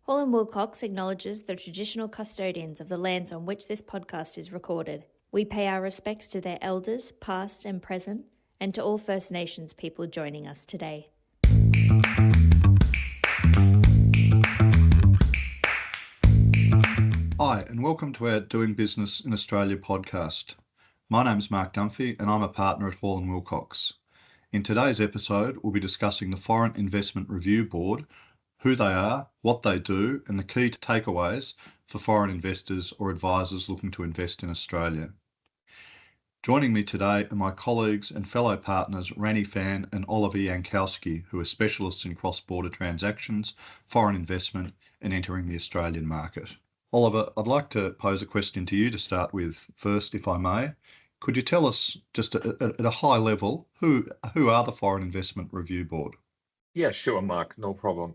Hall & Wilcox acknowledges the traditional custodians of the lands on which this podcast is recorded. We pay our respects to their elders, past and present, and to all First Nations people joining us today. Hi, and welcome to our Doing Business in Australia podcast. My name's Mark Dunphy, and I'm a partner at Hall & Wilcox. In today's episode, we'll be discussing the Foreign Investment Review Board, who they are, what they do, and the key takeaways for foreign investors or advisors looking to invest in Australia. Joining me today are my colleagues and fellow partners Rani Fan and Oliver Yankowski, who are specialists in cross-border transactions, foreign investment, and entering the Australian market. Oliver, I'd like to pose a question to you to start with first, if I may. Could you tell us, just at a high level, who are the Foreign Investment Review Board? Yeah, sure, Mark, no problem.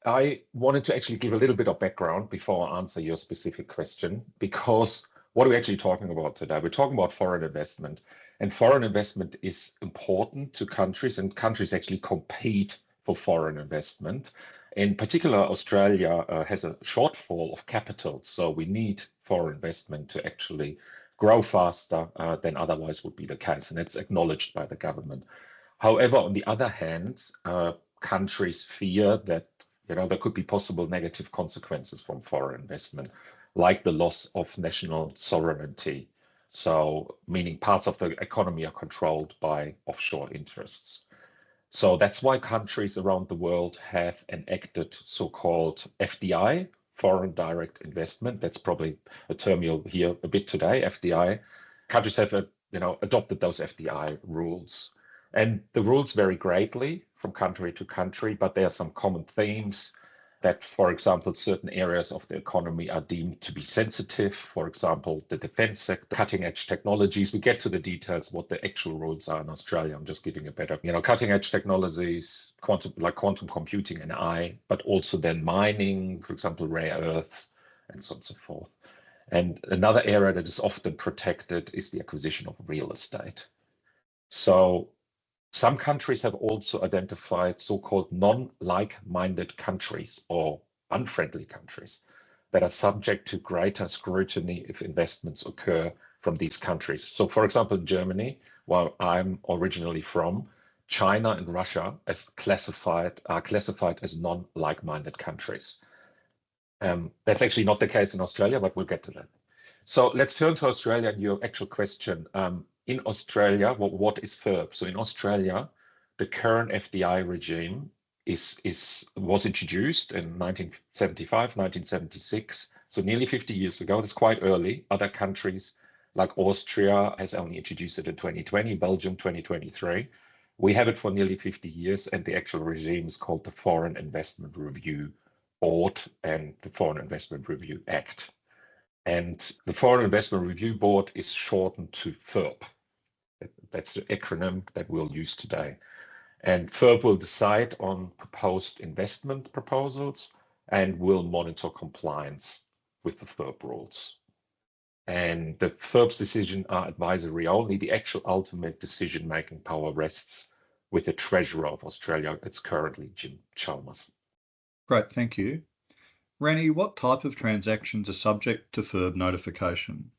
I wanted to actually give a little bit of background before I answer your specific question, because what are we actually talking about today? We're talking about foreign investment, and foreign investment is important to countries, and countries actually compete for foreign investment. In particular, Australia has a shortfall of capital, so we need foreign investment to actually grow faster than otherwise would be the case, and it's acknowledged by the government. However, on the other hand, countries fear that there could be possible negative consequences from foreign investment, like the loss of national sovereignty. So meaning parts of the economy are controlled by offshore interests. So that's why countries around the world have enacted so-called FDI, foreign direct investment. That's probably a term you'll hear a bit today, FDI. Countries have adopted those FDI rules. And the rules vary greatly from country to country, but there are some common themes that, for example, certain areas of the economy are deemed to be sensitive. For example, the defense sector, cutting edge technologies. We get to the details, what the actual rules are in Australia. I'm just giving a better, cutting edge technologies, quantum computing and AI, but also then mining, for example, rare earths, and so on and so forth. And another area that is often protected is the acquisition of real estate. So some countries have also identified so-called non-like-minded countries or unfriendly countries that are subject to greater scrutiny if investments occur from these countries. So, for example, in Germany, where I'm originally from, China and Russia are classified as non-like-minded countries. That's actually not the case in Australia, but we'll get to that. So let's turn to Australia and your actual question. In Australia, what is FIRB? So in Australia, the current FDI regime was introduced in 1975, 1976, so nearly 50 years ago. That's quite early. Other countries like Austria has only introduced it in 2020, Belgium 2023. We have it for nearly 50 years, and the actual regime is called the Foreign Investment Review Board and the Foreign Investment Review Act. And the Foreign Investment Review Board is shortened to FIRB. That's the acronym that we'll use today. And FIRB will decide on proposed investment proposals and will monitor compliance with the FIRB rules. And the FIRB's decisions are advisory only. The actual ultimate decision-making power rests with the Treasurer of Australia. It's currently Jim Chalmers. Great, thank you. Rani, what type of transactions are subject to FIRB notification?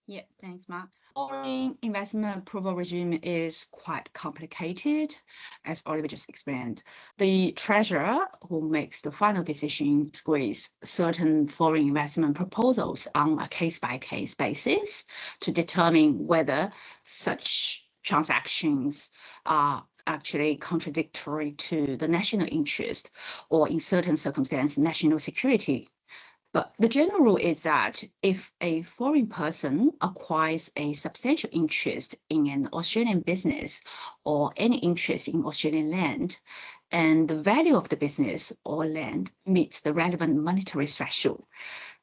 Yeah, thanks, Mark. Foreign investment approval regime is quite complicated, as Oliver just explained. The treasurer, who makes the final decision, squeeze certain foreign investment proposals on a case-by-case basis to determine whether such transactions are actually contradictory to the national interest or, in certain circumstances, national security. But the general rule is that if a foreign person acquires a substantial interest in an Australian business or any interest in Australian land, and the value of the business or land meets the relevant monetary threshold,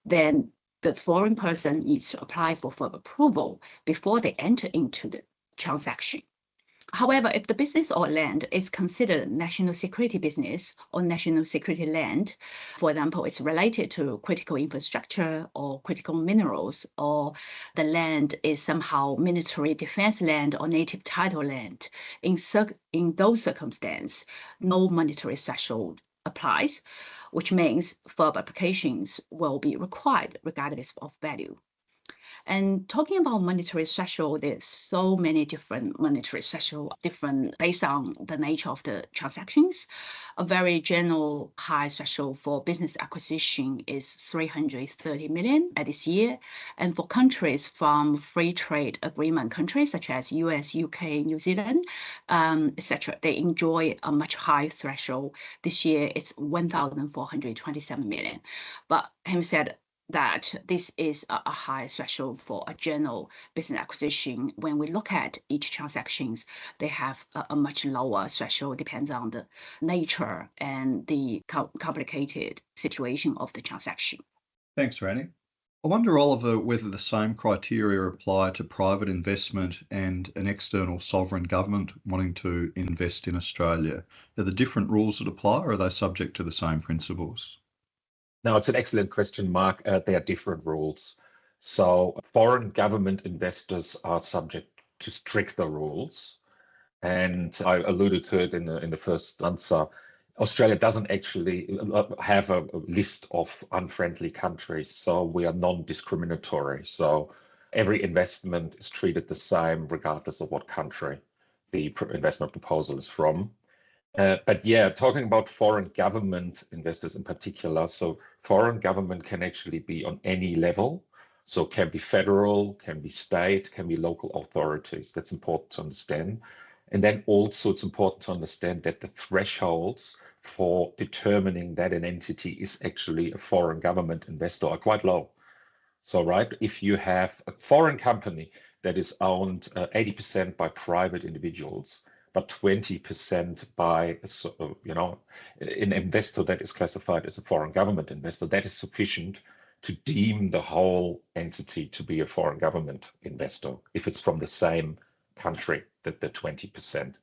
then the foreign person needs to apply for FIRB approval before they enter into the transaction. However, if the business or land is considered national security business or national security land, for example, it's related to critical infrastructure or critical minerals, or the land is somehow military defense land or native title land, in those circumstances, no monetary threshold applies. which means FIRB applications will be required regardless of value. And talking about monetary threshold, there's so many different monetary threshold, different based on the nature of the transactions. A very general high threshold for business acquisition is 330 million at this year. And for countries from free trade agreement countries such as US, UK, New Zealand, etc., they enjoy a much higher threshold. This year it's 1,427 million. But having said that, this is a high threshold for a general business acquisition. When we look at each transactions, they have a much lower threshold, depends on the nature and the complicated situation of the transaction. Thanks, Rani. I wonder, Oliver, whether the same criteria apply to private investment and an external sovereign government wanting to invest in Australia. Are there different rules that apply, or are they subject to the same principles? Now, it's an excellent question, Mark. There are different rules. So foreign government investors are subject to stricter rules. And I alluded to it in the first answer. Australia doesn't actually have a list of unfriendly countries, so we are non-discriminatory. So every investment is treated the same regardless of what country the investment proposal is from. But yeah, talking about foreign government investors in particular, so foreign government can actually be on any level. So it can be federal, can be state, can be local authorities. That's important to understand. And then also it's important to understand that the thresholds for determining that an entity is actually a foreign government investor are quite low. So, right, if you have a foreign company that is owned 80% by private individuals, but 20% by, an investor that is classified as a foreign government investor, that is sufficient to deem the whole entity to be a foreign government investor if it's from the same country, that the 20%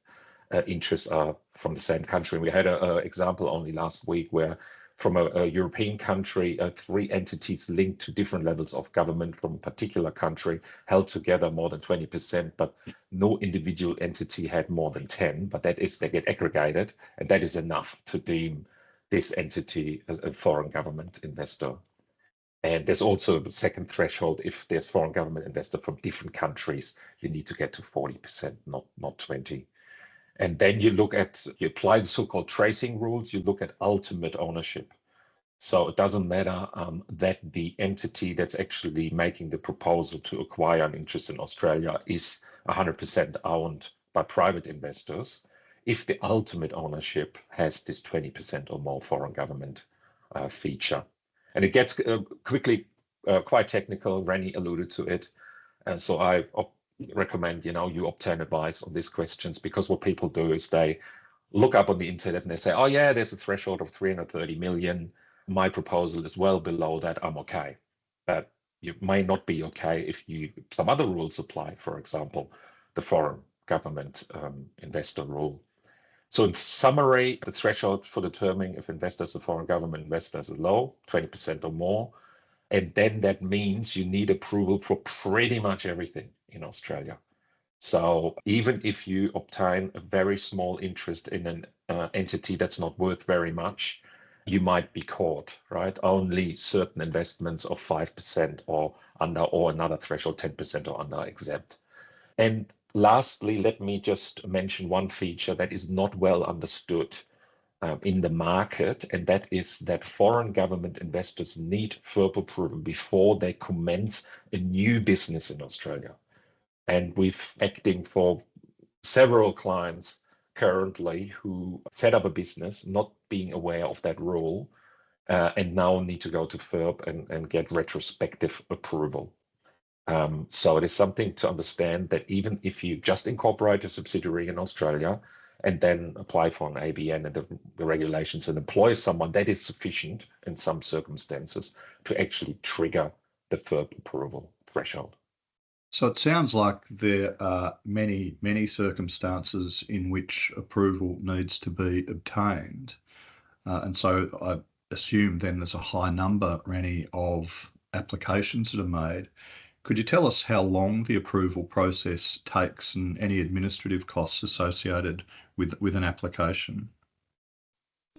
interests are from the same country. We had an example only last week where from a European country, 3 entities linked to different levels of government from a particular country held together more than 20%, but no individual entity had more than 10, but that is, they get aggregated, and that is enough to deem this entity as a foreign government investor. And there's also a second threshold. If there's foreign government investor from different countries, you need to get to 40%, not 20. And then you apply the so-called tracing rules, you look at ultimate ownership. So it doesn't matter that the entity that's actually making the proposal to acquire an interest in Australia is 100% owned by private investors, if the ultimate ownership has this 20% or more foreign government feature. And it gets quickly quite technical. Rani alluded to it. And so I recommend, you obtain advice on these questions, because what people do is they look up on the internet and they say, oh yeah, there's a threshold of 330 million. My proposal is well below that. I'm okay. But you may not be okay if some other rules apply, for example, the foreign government investor rule. So in summary, the threshold for determining if investors or foreign government investors is low, 20% or more. And then that means you need approval for pretty much everything in Australia. So even if you obtain a very small interest in an entity that's not worth very much, you might be caught, right? Only certain investments of 5% or under, or another threshold 10% or under, exempt. And lastly, let me just mention one feature that is not well understood in the market, and that is that foreign government investors need FIRB approval before they commence a new business in Australia. And we've acting for several clients currently who set up a business not being aware of that rule and now need to go to FIRB and get retrospective approval. So it is something to understand that even if you just incorporate a subsidiary in Australia and then apply for an ABN and the regulations and employ someone, that is sufficient in some circumstances to actually trigger the FIRB approval threshold. So it sounds like there are many, many circumstances in which approval needs to be obtained. And so I assume then there's a high number, Rani, of applications that are made. Could you tell us how long the approval process takes and any administrative costs associated with an application?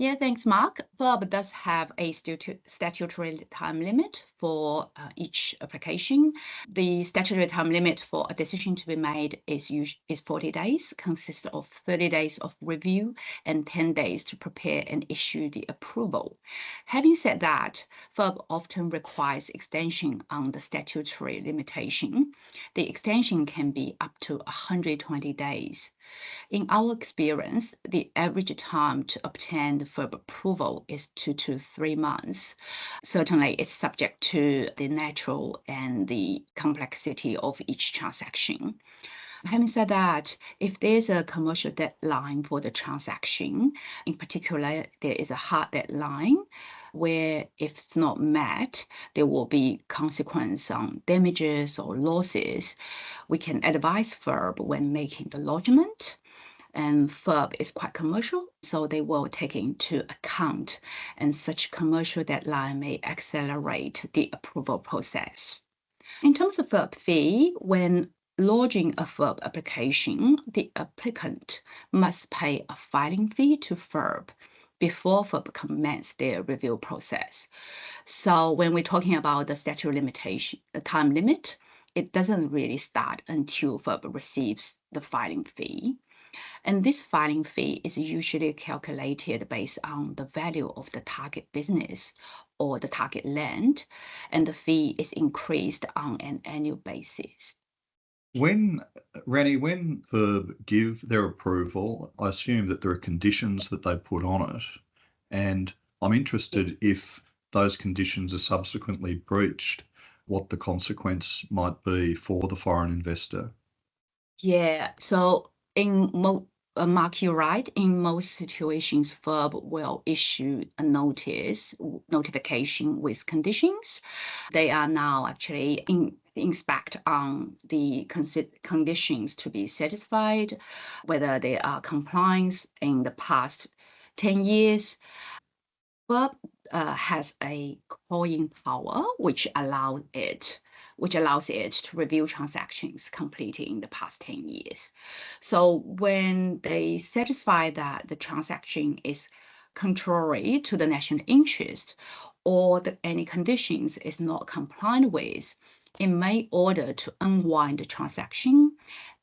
Yeah, thanks, Mark. FIRB does have a statutory time limit for each application. The statutory time limit for a decision to be made is 40 days, consists of 30 days of review and 10 days to prepare and issue the approval. Having said that, FIRB often requires extension on the statutory limitation. The extension can be up to 120 days. In our experience, the average time to obtain the FIRB approval is 2 to 3 months. Certainly, it's subject to the natural and the complexity of each transaction. Having said that, if there's a commercial deadline for the transaction, in particular, there is a hard deadline where if it's not met, there will be consequence on damages or losses. We can advise FIRB when making the lodgement. And FIRB is quite commercial, so they will take into account, and such commercial deadline may accelerate the approval process. In terms of FIRB fee, when lodging a FIRB application, the applicant must pay a filing fee to FIRB before FIRB commence their review process. So when we're talking about the statute limitation, the time limit, it doesn't really start until FIRB receives the filing fee. And this filing fee is usually calculated based on the value of the target business or the target land, and the fee is increased on an annual basis. When FIRB give their approval, I assume that there are conditions that they put on it, and I'm interested if those conditions are subsequently breached, what the consequence might be for the foreign investor. Yeah, so Mark, you're right. In most situations, FIRB will issue a notification with conditions. They are now actually inspect on the conditions to be satisfied, whether they are compliance in the past 10 years. FIRB has a calling power, which allows it to review transactions completed in the past 10 years. So when they satisfy that the transaction is contrary to the national interest or that any conditions is not compliant with, it may order to unwind the transaction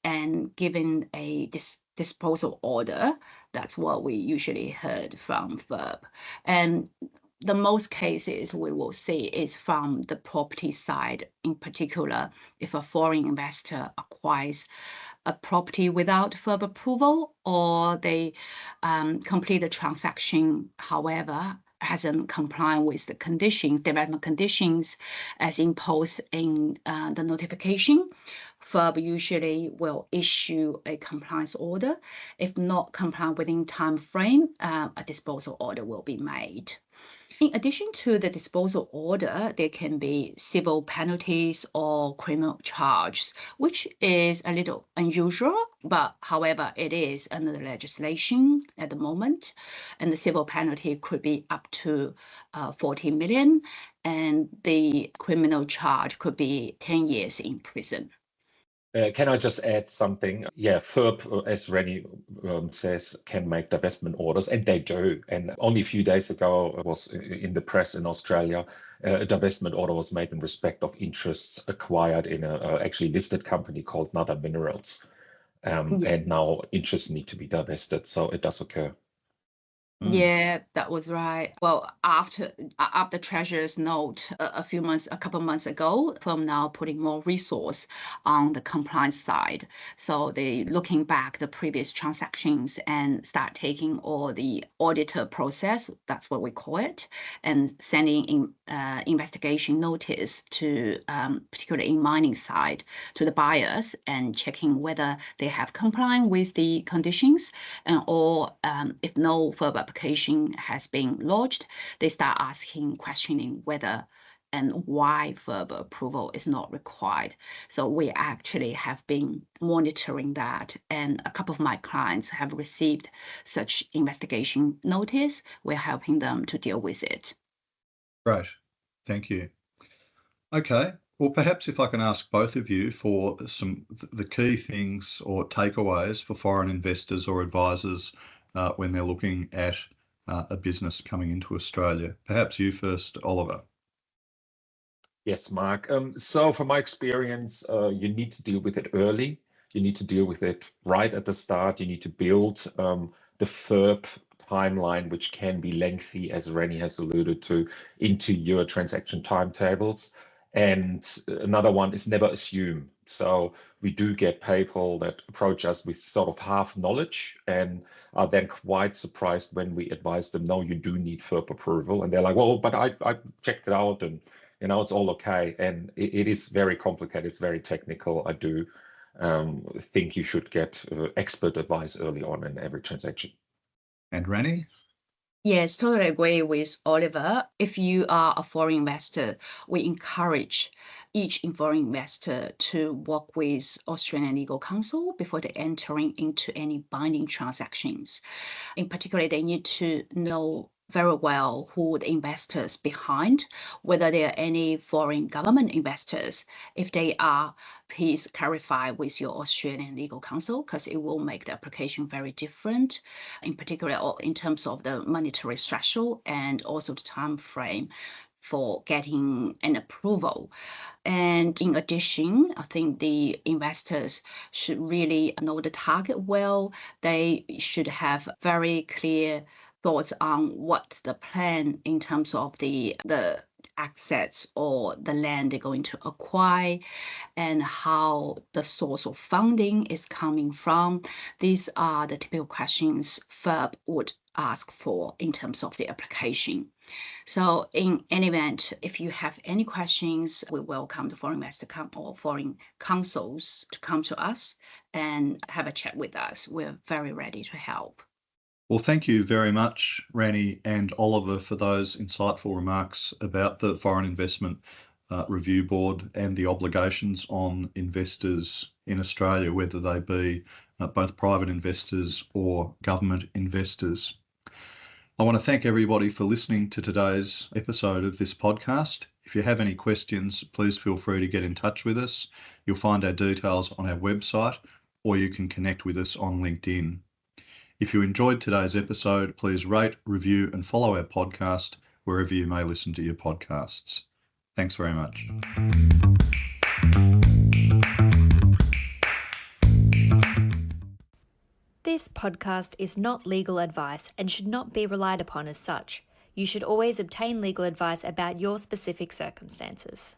and given a disposal order. That's what we usually heard from FIRB. And the most cases we will see is from the property side, in particular, if a foreign investor acquires a property without FIRB approval, or they complete the transaction, however, hasn't complied with the development conditions as imposed in the notification. FIRB usually will issue a compliance order. If not compliant within time frame, a disposal order will be made. In addition to the disposal order, there can be civil penalties or criminal charges, which is a little unusual, but however, it is under the legislation at the moment. And the civil penalty could be up to 40 million, and the criminal charge could be 10 years in prison. Can I just add something? Yeah, FIRB, as Rennie says, can make divestment orders, and they do. And only a few days ago, it was in the press in Australia, a divestment order was made in respect of interests acquired in a actually listed company called Nether Minerals. And now interests need to be divested, so it does occur. Yeah, that was right. Well, after Treasurer's note a couple months ago, from now putting more resource on the compliance side. So they looking back the previous transactions and start taking all the auditor process, that's what we call it, and sending in investigation notice to, particularly in mining side, to the buyers and checking whether they have complied with the conditions, and or if no further application has been lodged, they start questioning whether and why further approval is not required. So we actually have been monitoring that, and a couple of my clients have received such investigation notice. We're helping them to deal with it. Great, thank you. Okay, well, perhaps if I can ask both of you for the key things or takeaways for foreign investors or advisors when they're looking at a business coming into Australia? Perhaps you first, Oliver. Yes, Mark. So from my experience, you need to deal with it early. You need to deal with it right at the start. You need to build the FERP timeline, which can be lengthy, as Rennie has alluded to, into your transaction timetables. And another one is never assume. So we do get people that approach us with sort of half knowledge and are then quite surprised when we advise them, no, you do need FERP approval. And they're like, well, but I checked it out and it's all okay. And it is very complicated. It's very technical. I do think you should get expert advice early on in every transaction. And Rennie? Yes, totally agree with Oliver. If you are a foreign investor, we encourage each foreign investor to work with Australian legal counsel before they entering into any binding transactions. In particular, they need to know very well who the investors behind, whether there are any foreign government investors. If they are, please clarify with your Australian legal counsel because it will make the application very different, in particular in terms of the monetary threshold and also the time frame for getting an approval. And in addition, I think the investors should really know the target well. They should have very clear thoughts on what's the plan in terms of the assets or the land they're going to acquire and how the source of funding is coming from. These are the typical questions FERB would ask for in terms of the application. So in any event, if you have any questions, we welcome the foreign investor or foreign counsels to come to us and have a chat with us. We're very ready to help. Well, thank you very much, Rennie and Oliver, for those insightful remarks about the Foreign Investment Review Board and the obligations on investors in Australia, whether they be both private investors or government investors. I want to thank everybody for listening to today's episode of this podcast. If you have any questions, please feel free to get in touch with us. You'll find our details on our website, or you can connect with us on LinkedIn. If you enjoyed today's episode, please rate, review, and follow our podcast wherever you may listen to your podcasts. Thanks very much. This podcast is not legal advice and should not be relied upon as such. You should always obtain legal advice about your specific circumstances.